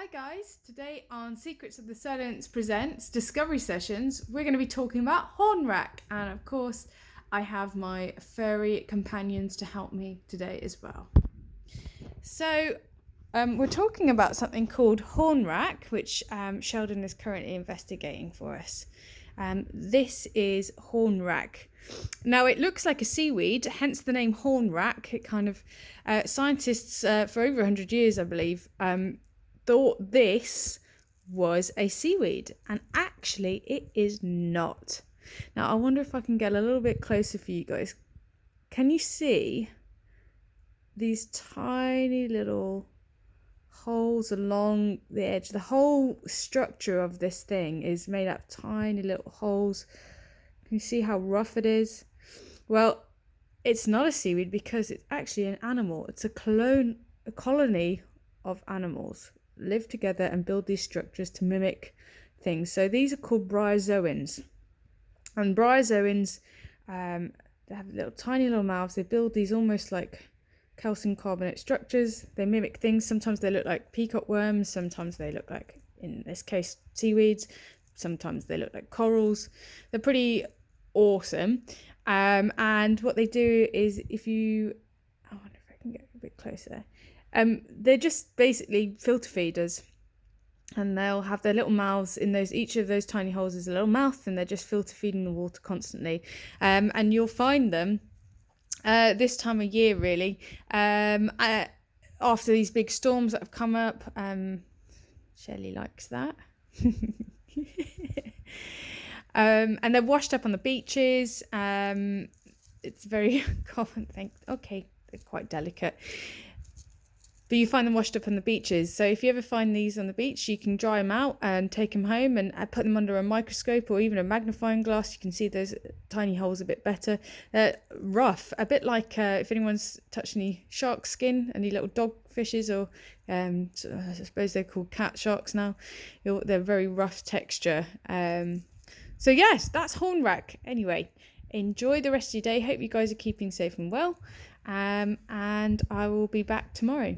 Hi guys, today on Secrets of the Solent presents Discovery Sessions, we're going to be talking about Hornwrack, and of course I have my furry companions to help me today as well. So we're talking about something called Hornwrack, which Sheldon is currently investigating for us. This is Hornwrack. Now it looks like a seaweed, hence the name Hornwrack. It kind of scientists for over 100 years, I believe, thought this was a seaweed, and actually it is not. Now I wonder if I can get a little bit closer for you guys. Can you see these tiny little holes along the edge? The whole structure of this thing is made up of tiny little holes. Can you see how rough it is? Well, it's not a seaweed because it's actually an animal. It's a colony of animals live together and build these structures to mimic things. So these are called bryozoans, and bryozoans they have tiny little mouths. They build these almost like calcium carbonate structures. They mimic things. Sometimes they look like peacock worms, sometimes they look like, in this case, seaweeds, sometimes they look like corals. They're pretty awesome. And what they do is, I wonder if I can get a bit closer. They're just basically filter feeders, and they'll have their little mouths in each of those tiny holes is a little mouth, and they're just filter feeding the water constantly. And you'll find them this time of year, really, after these big storms that have come up. Shelley likes that. And they're washed up on the beaches. It's very common thing. Okay, they're quite delicate. But you find them washed up on the beaches. So if you ever find these on the beach, you can dry them out and take them home and put them under a microscope or even a magnifying glass. You can see those tiny holes a bit better. Rough, a bit like if anyone's touched any shark skin, any little dogfishes, or I suppose they're called cat sharks now. They're very rough texture. So yes, that's Hornwrack. Anyway, enjoy the rest of your day. Hope you guys are keeping safe and well. And I will be back tomorrow.